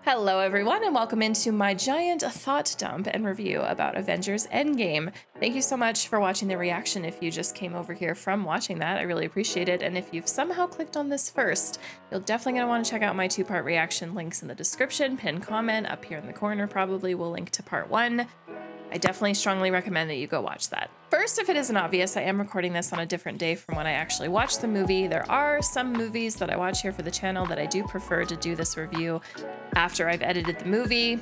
Hello, everyone, and welcome into my giant thought dump and review about Avengers Endgame. Thank you so much for watching the reaction. If you just came over here from watching that, I really appreciate it. And if you've somehow clicked on this first, you're definitely going to want to check out my two-part reaction. Links in the description, pinned comment up here in the corner probably will link to part one. I definitely strongly recommend that you go watch that. First, if it isn't obvious, I am recording this on a different day from when I actually watched the movie. There are some movies that I watch here for the channel that I do prefer to do this review after I've edited the movie.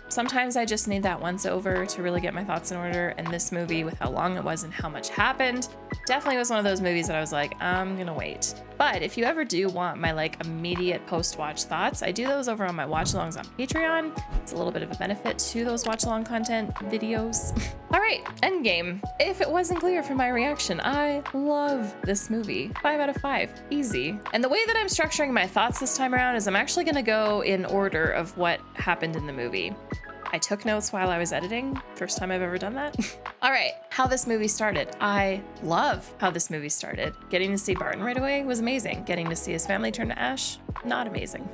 Sometimes I just need that once over to really get my thoughts in order, and this movie, with how long it was and how much happened, definitely was one of those movies that I was like, I'm gonna wait. But if you ever do want my immediate post-watch thoughts, I do those over on my watch-alongs on Patreon. It's a little bit of a benefit to those watch-along content videos. All right, Endgame. If it wasn't clear from my reaction, I love this movie. 5 out of 5, easy. And the way that I'm structuring my thoughts this time around is I'm actually gonna go in order of what happened in the movie. I took notes while I was editing. First time I've ever done that. All right, how this movie started. I love how this movie started. Getting to see Barton right away was amazing. Getting to see his family turn to ash, not amazing.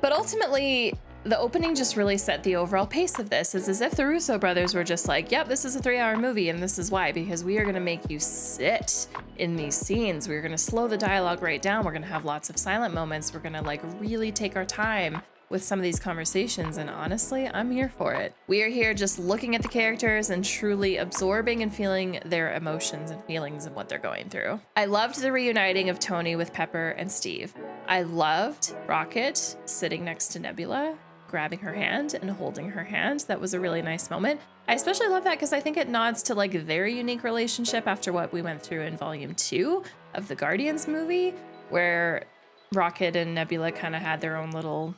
But ultimately, the opening just really set the overall pace of this. It's as if the Russo brothers were just like, yep, this is a 3-hour movie, and this is why, because we are gonna make you sit in these scenes. We're gonna slow the dialogue right down. We're gonna have lots of silent moments. We're gonna really take our time with some of these conversations, and honestly, I'm here for it. We are here just looking at the characters and truly absorbing and feeling their emotions and feelings and what they're going through. I loved the reuniting of Tony with Pepper and Steve. I loved Rocket sitting next to Nebula, grabbing her hand and holding her hand. That was a really nice moment. I especially love that because I think it nods to their unique relationship after what we went through in Volume 2 of the Guardians movie, where Rocket and Nebula kind of had their own little,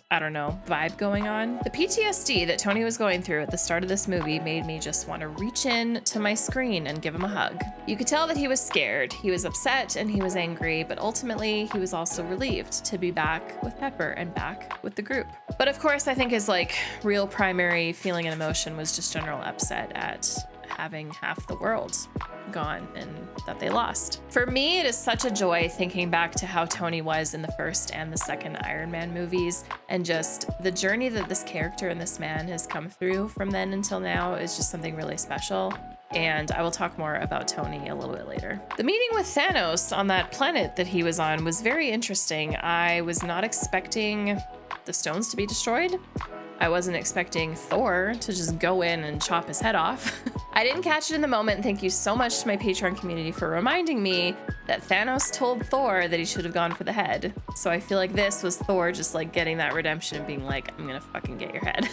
I don't know, vibe going on. The PTSD that Tony was going through at the start of this movie made me just want to reach in to my screen and give him a hug. You could tell that he was scared, he was upset, and he was angry, but ultimately he was also relieved to be back with Pepper and back with the group. But of course, I think his real primary feeling and emotion was just general upset at having half the world gone and that they lost. For me, it is such a joy thinking back to how Tony was in the first and the second Iron Man movies, and just the journey that this character and this man has come through from then until now is just something really special. And I will talk more about Tony a little bit later. The meeting with Thanos on that planet that he was on was very interesting. I was not expecting the stones to be destroyed. I wasn't expecting Thor to just go in and chop his head off. I didn't catch it in the moment, and thank you so much to my Patreon community for reminding me that Thanos told Thor that he should have gone for the head. So I feel like this was Thor just getting that redemption and being like, I'm gonna fucking get your head.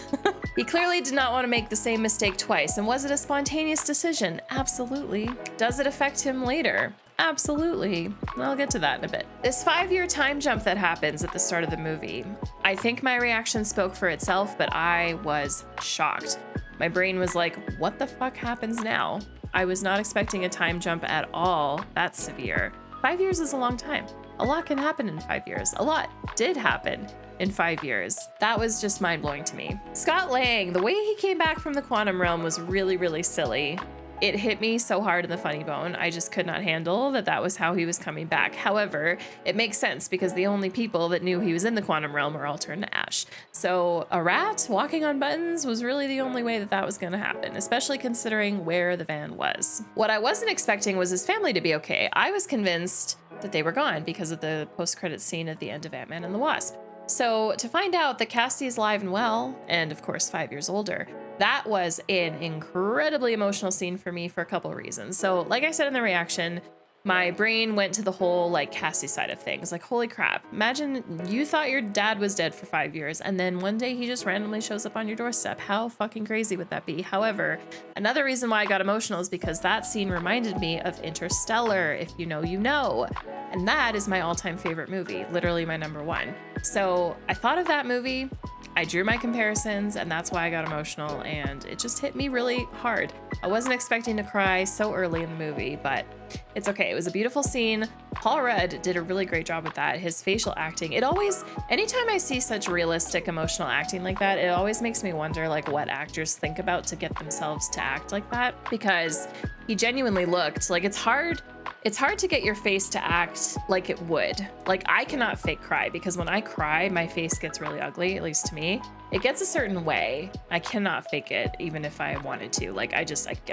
He clearly did not want to make the same mistake twice, and was it a spontaneous decision? Absolutely. Does it affect him later? Absolutely. I'll get to that in a bit. This 5-year time jump that happens at the start of the movie, I think my reaction spoke for itself, but I was shocked. My brain was like, what the fuck happens now? I was not expecting a time jump at all that severe. 5 years is a long time. A lot can happen in 5 years. A lot did happen in 5 years. That was just mind-blowing to me. Scott Lang, the way he came back from the quantum realm was really, really silly. It hit me so hard in the funny bone. I just could not handle that was how he was coming back. However, it makes sense because the only people that knew he was in the quantum realm were all turned to ash. So a rat walking on buttons was really the only way that was gonna happen, especially considering where the van was. What I wasn't expecting was his family to be okay. I was convinced that they were gone because of the post-credit scene at the end of Ant-Man and the Wasp. So to find out that Cassie is alive and well, and of course 5 years older, that was an incredibly emotional scene for me for a couple of reasons. So like I said in the reaction, my brain went to the whole Cassie side of things. Holy crap, imagine you thought your dad was dead for 5 years and then one day he just randomly shows up on your doorstep. How fucking crazy would that be? However, another reason why I got emotional is because that scene reminded me of Interstellar. If you know, you know. And that is my all-time favorite movie, literally my #1. So I thought of that movie, I drew my comparisons, and that's why I got emotional, and it just hit me really hard. I wasn't expecting to cry so early in the movie, but it's okay. It was a beautiful scene. Paul Rudd did a really great job with that. His facial acting, anytime I see such realistic emotional acting like that, it always makes me wonder what actors think about to get themselves to act like that, because he genuinely looked it's hard It's hard to get your face to act like it would. Like, I cannot fake cry because when I cry, my face gets really ugly, at least to me. It gets a certain way. I cannot fake it, even if I wanted to. Like, I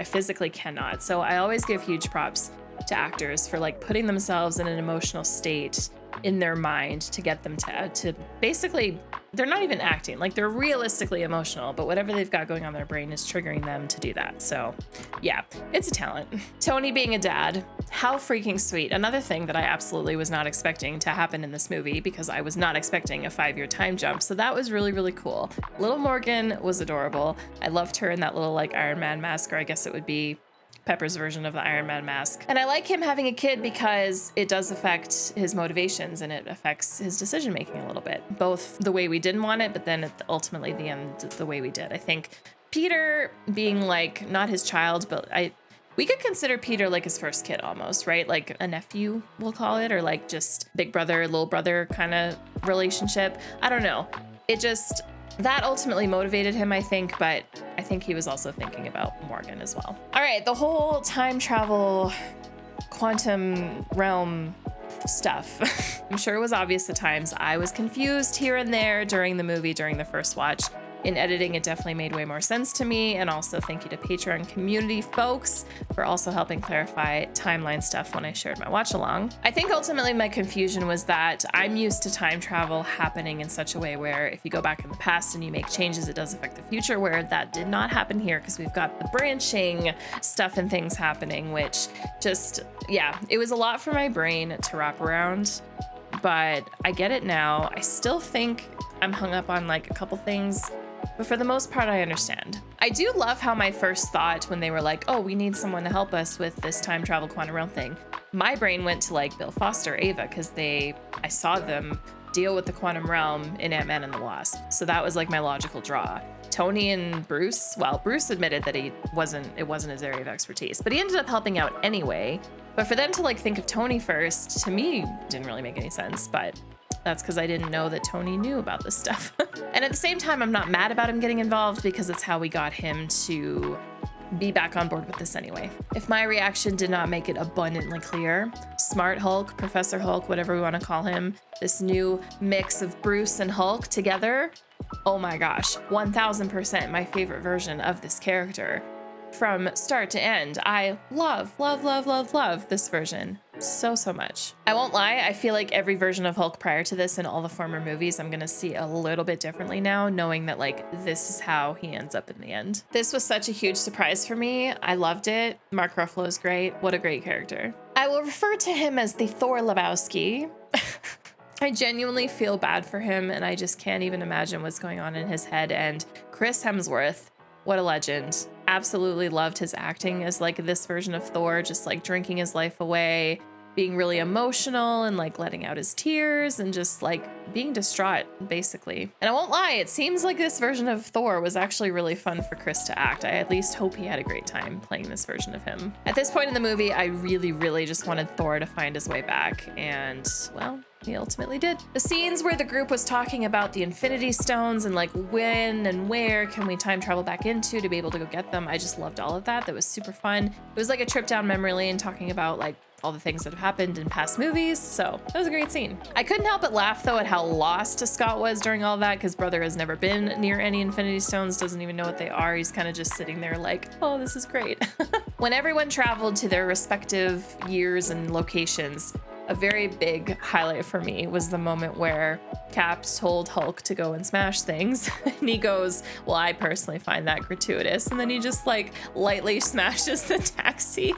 physically cannot. So I always give huge props to actors for like putting themselves in an emotional state in their mind to get them to basically, they're not even acting, like they're realistically emotional, but whatever they've got going on in their brain is triggering them to do that. So yeah, it's a talent. Tony being a dad, how freaking sweet. Another thing that I absolutely was not expecting to happen in this movie because I was not expecting a 5-year time jump. So that was really, really cool. Little Morgan was adorable. I loved her in that little like Iron Man mask, or I guess it would be Pepper's version of the Iron Man mask. And I like him having a kid because it does affect his motivations and it affects his decision making a little bit, both the way we didn't want it, but then ultimately the end, the way we did. I think Peter being like not his child, but we could consider Peter like his first kid almost, right? Like a nephew, we'll call it, or like just big brother, little brother kind of relationship. I don't know. That ultimately motivated him, I think, but I think he was also thinking about Morgan as well. All right, the whole time travel, quantum realm stuff. I'm sure it was obvious at times. I was confused here and there during the movie, during the first watch. In editing, it definitely made way more sense to me. And also thank you to Patreon community folks for also helping clarify timeline stuff when I shared my watch along. I think ultimately my confusion was that I'm used to time travel happening in such a way where if you go back in the past and you make changes, it does affect the future, where that did not happen here because we've got the branching stuff and things happening, which just, yeah, it was a lot for my brain to wrap around, but I get it now. I still think I'm hung up on like a couple things, but for the most part, I understand. I do love how my first thought when they were like, oh, we need someone to help us with this time travel quantum realm thing, my brain went to like Bill Foster, Ava, because I saw them deal with the quantum realm in Ant-Man and the Wasp. So that was like my logical draw. Tony and Bruce, well, Bruce admitted that it wasn't his area of expertise, but he ended up helping out anyway. But for them to like think of Tony first, to me, didn't really make any sense, but that's because I didn't know that Tony knew about this stuff. And at the same time, I'm not mad about him getting involved because it's how we got him to be back on board with this anyway. If my reaction did not make it abundantly clear, Smart Hulk, Professor Hulk, whatever we want to call him, this new mix of Bruce and Hulk together, oh my gosh, 1000% my favorite version of this character. From start to end, I love this version so much. I won't lie, I feel like every version of Hulk prior to this in all the former movies, I'm gonna see a little bit differently now, knowing that like this is how he ends up in the end. This was such a huge surprise for me. I loved it. Mark Ruffalo is great. What a great character. I will refer to him as the Thor Lebowski. I genuinely feel bad for him, and I just can't even imagine what's going on in his head. And Chris Hemsworth, what a legend. Absolutely loved his acting as like this version of Thor, just like drinking his life away, being really emotional and like letting out his tears and just like being distraught basically. And I won't lie, it seems like this version of Thor was actually really fun for Chris to act. I at least hope he had a great time playing this version of him. At this point in the movie, I really just wanted Thor to find his way back, and well, he ultimately did. The scenes where the group was talking about the Infinity Stones and like when and where can we time travel back into to be able to go get them, I just loved all of that. That was super fun. It was like a trip down memory lane talking about like all the things that have happened in past movies, so that was a great scene. I couldn't help but laugh though at how lost Scott was during all that, because brother has never been near any Infinity Stones, doesn't even know what they are. He's kind of just sitting there like, oh, this is great. When everyone traveled to their respective years and locations, a very big highlight for me was the moment where Cap told Hulk to go and smash things. And he goes, well, I personally find that gratuitous. And then he just like lightly smashes the taxi.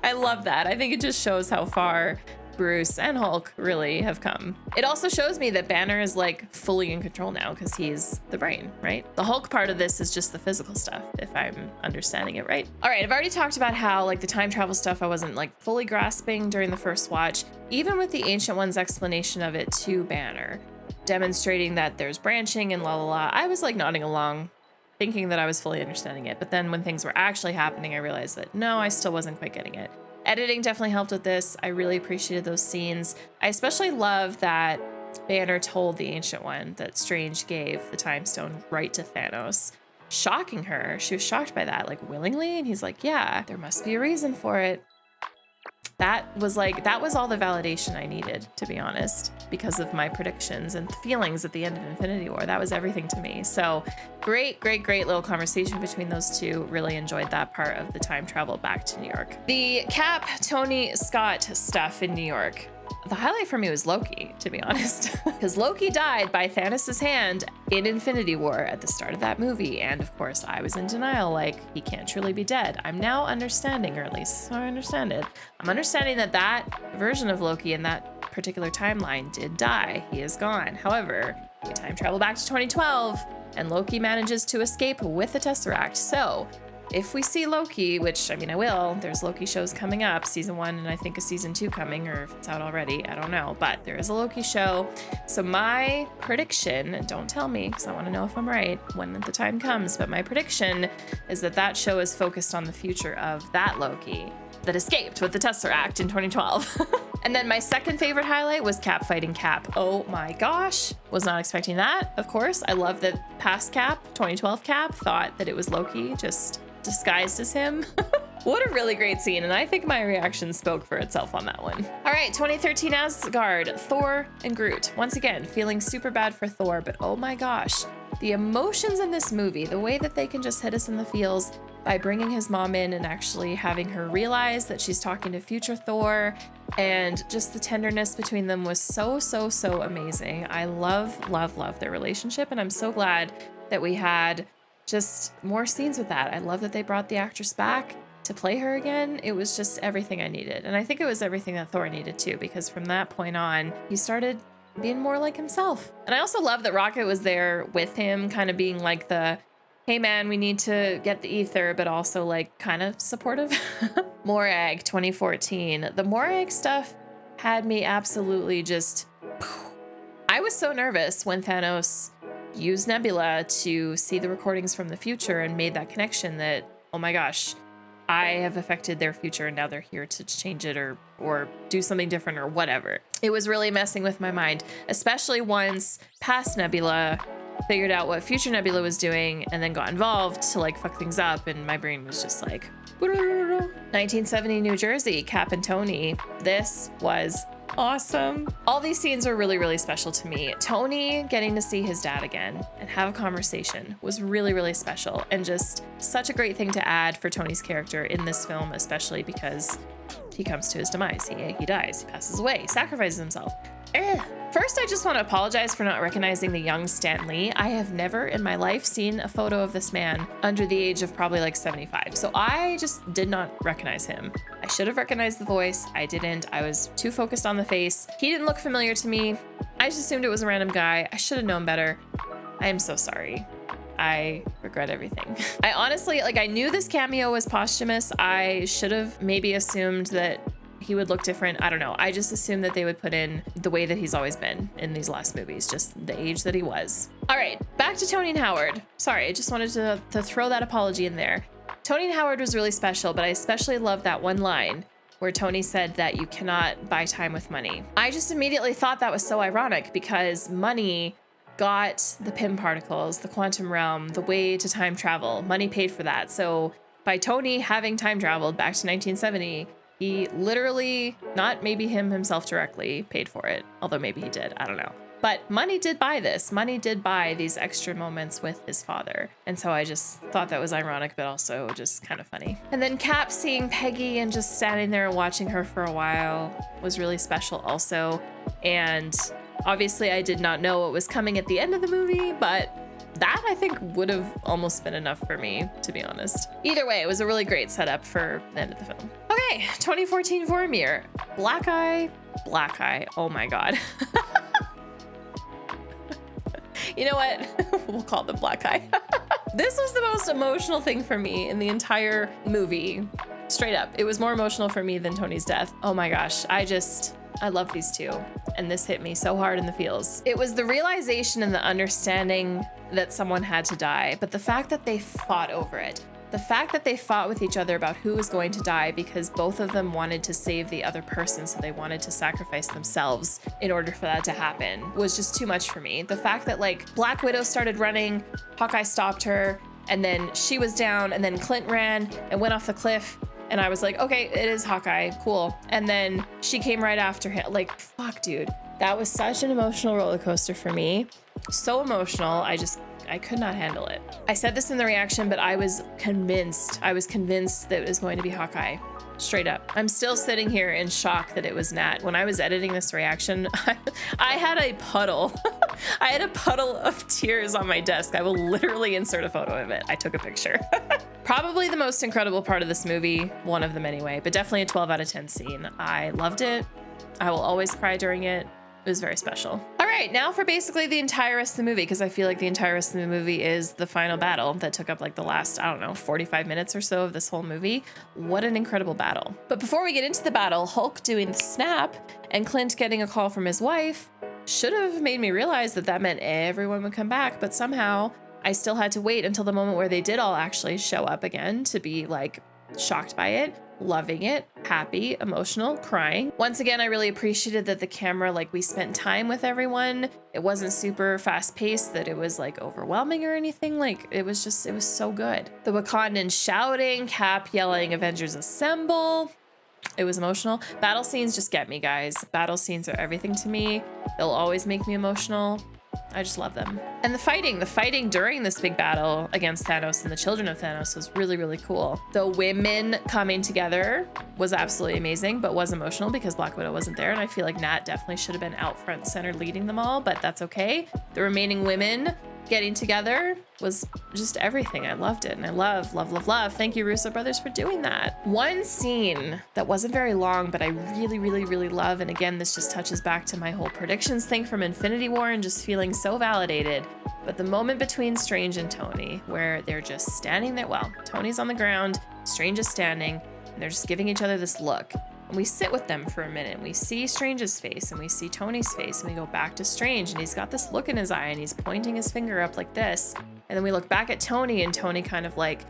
I love that. I think it just shows how far Bruce and Hulk really have come. It also shows me that Banner is like fully in control now because he's the brain, right? The Hulk part of this is just the physical stuff, if I'm understanding it right. All right, I've already talked about how like the time travel stuff I wasn't like fully grasping during the first watch, even with the Ancient One's explanation of it to Banner, demonstrating that there's branching and I was like nodding along, thinking that I was fully understanding it. But then when things were actually happening, I realized that no, I still wasn't quite getting it. Editing definitely helped with this. I really appreciated those scenes. I especially love that Banner told the Ancient One that Strange gave the Time Stone right to Thanos, shocking her. She was shocked by that, like willingly. And he's like, yeah, there must be a reason for it. that was all the validation I needed, to be honest, because of my predictions and feelings at the end of Infinity War. That was everything to me. So great little conversation between those two. Really enjoyed that part of the time travel back to New York. The Cap, Tony Scott stuff in New York. The highlight for me was Loki, to be honest, because Loki died by Thanos' hand in Infinity War at the start of that movie. And of course, I was in denial, like, he can't truly be dead. I'm now understanding, or at least so I understand it. I'm understanding that that version of Loki in that particular timeline did die. He is gone. However, we time travel back to 2012 and Loki manages to escape with the Tesseract. So if we see Loki, which, I mean, I will, there's Loki shows coming up, season 1 and I think a season 2 coming, or if it's out already, I don't know, but there is a Loki show. So my prediction, and don't tell me because I want to know if I'm right when the time comes, but my prediction is that that show is focused on the future of that Loki that escaped with the Tesseract in 2012. And then my second favorite highlight was Cap fighting Cap. Oh my gosh, was not expecting that, of course. I love that past Cap, 2012 Cap, thought that it was Loki, just disguised as him. What a really great scene, and I think my reaction spoke for itself on that one. All right, 2013 Asgard, Thor and Groot. Once again, feeling super bad for Thor, but oh my gosh, the emotions in this movie, the way that they can just hit us in the feels by bringing his mom in and actually having her realize that she's talking to future Thor, and just the tenderness between them was so amazing. I love their relationship, and I'm so glad that we had just more scenes with that. I love that they brought the actress back to play her again. It was just everything I needed. And I think it was everything that Thor needed too, because from that point on, he started being more like himself. And I also love that Rocket was there with him, kind of being like the, hey man, we need to get the ether, but also like kind of supportive. Morag 2014. The Morag stuff had me absolutely just, I was so nervous when Thanos used Nebula to see the recordings from the future and made that connection that, oh my gosh, I have affected their future and now they're here to change it or do something different or whatever. It was really messing with my mind, especially once past Nebula figured out what future Nebula was doing and then got involved to like fuck things up, and my brain was just like 1970 New Jersey, Cap and Tony. This was awesome. All these scenes were really special to me. Tony getting to see his dad again and have a conversation was really special, and just such a great thing to add for Tony's character in this film, especially because he comes to his demise. He dies, he passes away, sacrifices himself. First, I just want to apologize for not recognizing the young Stan Lee. I have never in my life seen a photo of this man under the age of probably like 75. So I just did not recognize him. I should have recognized the voice. I didn't. I was too focused on the face. He didn't look familiar to me. I just assumed it was a random guy. I should have known better. I am so sorry. I regret everything. I honestly, I knew this cameo was posthumous. I should have maybe assumed that he would look different. I don't know. I just assumed that they would put in the way that he's always been in these last movies, just the age that he was. All right, back to Tony and Howard. Sorry, I just wanted to throw that apology in there. Tony and Howard was really special, but I especially love that one line where Tony said that you cannot buy time with money. I just immediately thought that was so ironic because money got the Pym particles, the quantum realm, the way to time travel. Money paid for that. So by Tony having time traveled back to 1970, he literally, not maybe him himself directly, paid for it. Although maybe he did, I don't know. But money did buy this. Money did buy these extra moments with his father. And so I just thought that was ironic, but also just kind of funny. And then Cap seeing Peggy and just standing there and watching her for a while was really special also. And obviously I did not know what was coming at the end of the movie, but that I think would have almost been enough for me, to be honest. Either way, it was a really great setup for the end of the film. Okay, 2014 Vormir. Black Eye. Oh my God. You know what? We'll call them Black Eye. This was the most emotional thing for me in the entire movie. Straight up. It was more emotional for me than Tony's death. Oh my gosh. I love these two. And this hit me so hard in the feels. It was the realization and the understanding that someone had to die, but the fact that they fought over it. The fact that they fought with each other about who was going to die because both of them wanted to save the other person, so they wanted to sacrifice themselves in order for that to happen, was just too much for me. The fact that Black Widow started running, Hawkeye stopped her, and then she was down, and then Clint ran and went off the cliff, And I was like, okay, it is Hawkeye, cool. And then she came right after him. Like, fuck, dude. That was such an emotional roller coaster for me. So emotional. I could not handle it. I said this in the reaction, but I was convinced that it was going to be Hawkeye. Straight up. I'm still sitting here in shock that it was Nat. When I was editing this reaction, I had a puddle. I had a puddle of tears on my desk. I will literally insert a photo of it. I took a picture. Probably the most incredible part of this movie, one of them anyway, but definitely a 12 out of 10 scene. I loved it. I will always cry during it. It was very special. All right, now for basically the entire rest of the movie, because I feel like the entire rest of the movie is the final battle that took up like the last, I don't know, 45 minutes or so of this whole movie. What an incredible battle. But before we get into the battle, Hulk doing the snap and Clint getting a call from his wife should have made me realize that that meant everyone would come back, but somehow I still had to wait until the moment where they did all actually show up again to be like shocked by it, loving it, happy, emotional, crying. Once again, I really appreciated that the camera, like we spent time with everyone. It wasn't super fast paced, that it was like overwhelming or anything. Like it was so good. The Wakandan shouting, Cap yelling, Avengers Assemble. It was emotional. Battle scenes just get me, guys. Battle scenes are everything to me. They'll always make me emotional. I just love them. And the fighting during this big battle against Thanos and the children of Thanos was really, really cool. The women coming together was absolutely amazing, but was emotional because Black Widow wasn't there. And I feel like Nat definitely should have been out front center leading them all, but that's okay. The remaining women getting together was just everything. I loved it. And I love. Thank you, Russo brothers, for doing that. One scene that wasn't very long, but I really, really, really love. And again, this just touches back to my whole predictions thing from Infinity War and just feeling so validated. But the moment between Strange and Tony, where they're just standing there. Well, Tony's on the ground, Strange is standing, and they're just giving each other this look. And we sit with them for a minute and we see Strange's face and we see Tony's face and we go back to Strange and he's got this look in his eye and he's pointing his finger up like this. And then we look back at Tony and Tony kind of like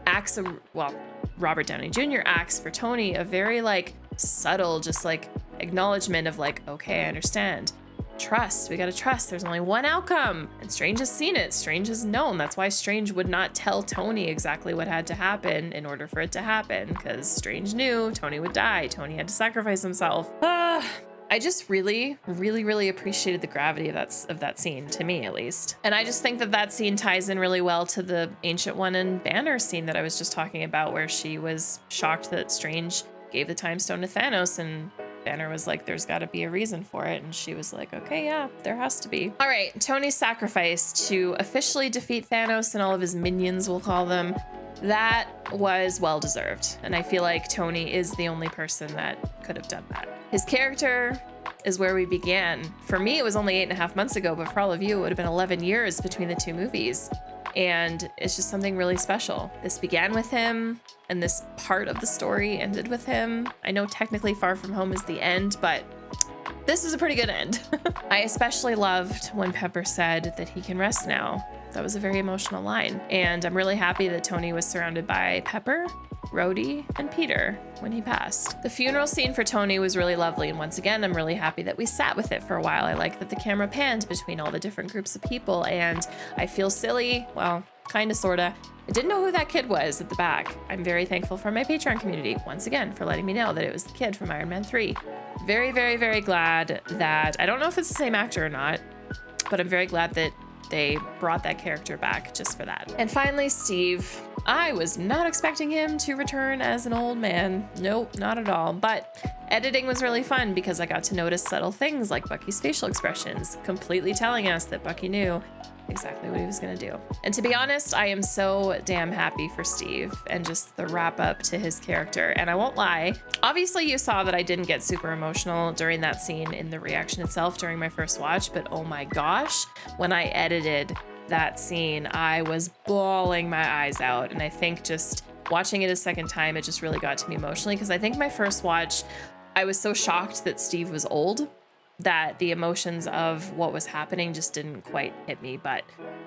Robert Downey Jr. acts for Tony a very like subtle, just like acknowledgement of like, okay, I understand. Trust, we gotta trust. There's only one outcome. And Strange has seen it. Strange has known. That's why Strange would not tell Tony exactly what had to happen in order for it to happen, because Strange knew Tony would die. Tony had to sacrifice himself. I just really, really, really appreciated the gravity of that scene, to me at least. And I just think that scene ties in really well to the Ancient One and Banner scene that I was just talking about, where she was shocked that Strange gave the Time Stone to Thanos and Banner was like, there's got to be a reason for it. And she was like, okay, yeah, there has to be. All right, Tony's sacrifice to officially defeat Thanos and all of his minions, we'll call them, that was well-deserved. And I feel like Tony is the only person that could have done that. His character is where we began. For me, it was only 8.5 months ago, but for all of you, it would have been 11 years between the two movies. And it's just something really special. This began with him, and this part of the story ended with him. I know technically Far From Home is the end, but this is a pretty good end. I especially loved when Pepper said that he can rest now. That was a very emotional line. And I'm really happy that Tony was surrounded by Pepper, Rhodey, and Peter when he passed. The funeral scene for Tony was really lovely, and once again, I'm really happy that we sat with it for a while. I like that the camera panned between all the different groups of people, and I feel silly, well, kinda, sorta. I didn't know who that kid was at the back. I'm very thankful for my Patreon community, once again, for letting me know that it was the kid from Iron Man 3. Very, very, very glad that, I don't know if it's the same actor or not, but I'm very glad that they brought that character back just for that. And finally, Steve. I was not expecting him to return as an old man. Nope, not at all. But editing was really fun because I got to notice subtle things like Bucky's facial expressions, completely telling us that Bucky knew exactly what he was gonna do. And to be honest, I am so damn happy for Steve and just the wrap up to his character. And I won't lie, obviously you saw that I didn't get super emotional during that scene in the reaction itself during my first watch, but oh my gosh, when I edited that scene, I was bawling my eyes out. And I think just watching it a second time, it just really got to me emotionally, because I think my first watch, I was so shocked that Steve was old that the emotions of what was happening just didn't quite hit me. But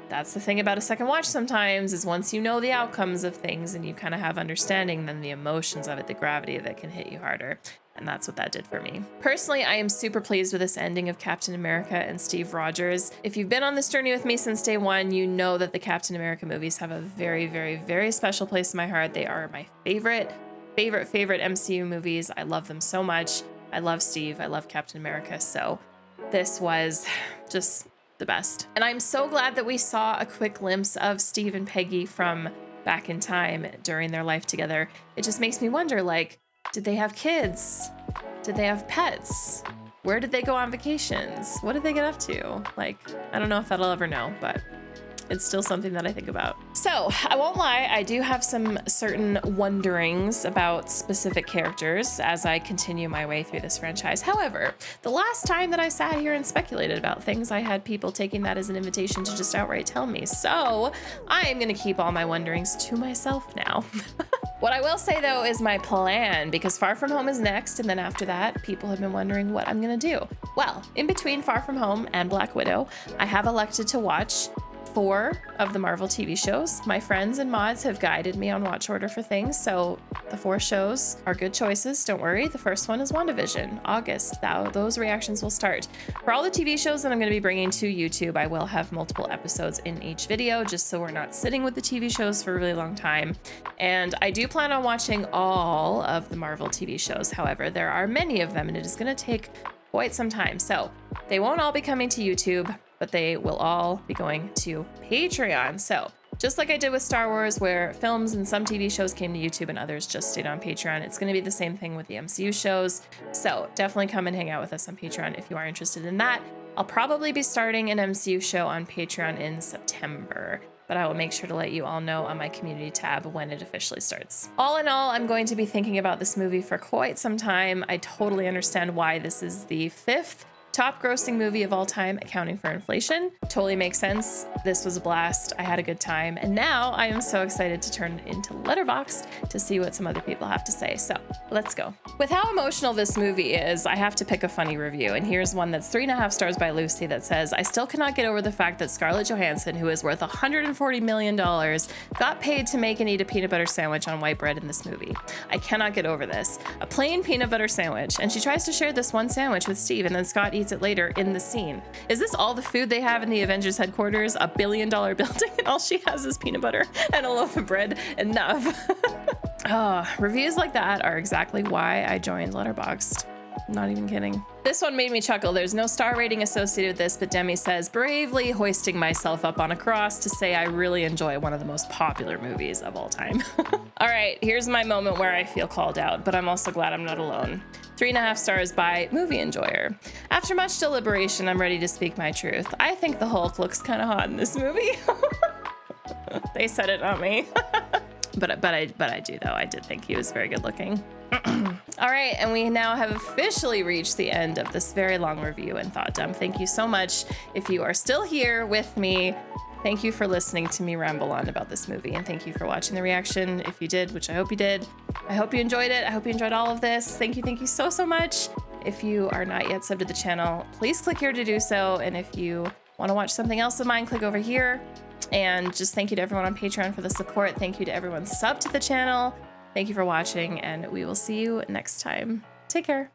that's the thing about a second watch sometimes, is once you know the outcomes of things and you kind of have understanding, then the emotions of it, the gravity of it, can hit you harder. And that's what that did for me. Personally, I am super pleased with this ending of Captain America and Steve Rogers. If you've been on this journey with me since day one, you know that the Captain America movies have a very, very, very special place in my heart. They are my favorite. favorite MCU movies. I love them so much. I love Steve. I love Captain America. So this was just the best. And I'm so glad that we saw a quick glimpse of Steve and Peggy from back in time during their life together. It just makes me wonder, like, did they have kids? Did they have pets? Where did they go on vacations? What did they get up to? Like, I don't know if I'll ever know, but it's still something that I think about. So I won't lie, I do have some certain wonderings about specific characters as I continue my way through this franchise. However, the last time that I sat here and speculated about things, I had people taking that as an invitation to just outright tell me. So I am gonna keep all my wonderings to myself now. What I will say though is my plan, because Far From Home is next, and then after that, people have been wondering what I'm gonna do. Well, in between Far From Home and Black Widow, I have elected to watch 4 of the Marvel TV shows. My friends and mods have guided me on watch order for things, so the 4 shows are good choices. Don't worry, the first one is WandaVision, August. Those reactions will start. For all the TV shows that I'm going to be bringing to YouTube, I will have multiple episodes in each video, just so we're not sitting with the TV shows for a really long time. And I do plan on watching all of the Marvel TV shows. However, there are many of them, and it is going to take quite some time. So they won't all be coming to YouTube, but they will all be going to Patreon. So just like I did with Star Wars, where films and some TV shows came to YouTube and others just stayed on Patreon, it's going to be the same thing with the MCU shows. So definitely come and hang out with us on Patreon if you are interested in that. I'll probably be starting an MCU show on Patreon in September, but I will make sure to let you all know on my community tab when it officially starts. All in all, I'm going to be thinking about this movie for quite some time. I totally understand why this is the 5th top grossing movie of all time, accounting for inflation. Totally makes sense. This was a blast. I had a good time. And now I am so excited to turn it into Letterboxd to see what some other people have to say. So let's go. With how emotional this movie is, I have to pick a funny review. And here's one that's 3.5 stars by Lucy that says, I still cannot get over the fact that Scarlett Johansson, who is worth $140 million, got paid to make and eat a peanut butter sandwich on white bread in this movie. I cannot get over this. A plain peanut butter sandwich. And she tries to share this one sandwich with Steve, and then Scott eats it later in the scene. Is this all the food they have in the Avengers headquarters? A $1 billion building, and all she has is peanut butter and a loaf of bread? Enough. Reviews like that are exactly why I joined Letterboxd. I'm not even kidding. This one made me chuckle. There's no star rating associated with this, but Demi says, bravely hoisting myself up on a cross to say I really enjoy one of the most popular movies of all time. All right, here's my moment where I feel called out, but I'm also glad I'm not alone. 3.5 stars by Movie Enjoyer. After much deliberation, I'm ready to speak my truth. I think the Hulk looks kind of hot in this movie. They said it, not me. But I do though. I did think he was very good looking. All right, and we now have officially reached the end of this very long review and thought dump. Thank you so much. If you are still here with me, thank you for listening to me ramble on about this movie, and thank you for watching the reaction. If you did, which I hope you did, I hope you enjoyed it. I hope you enjoyed all of this. Thank you so much. If you are not yet subbed to the channel, please click here to do so. And if you want to watch something else of mine, click over here. And just thank you to everyone on Patreon for the support. Thank you to everyone subbed to the channel. Thank you for watching, and we will see you next time. Take care.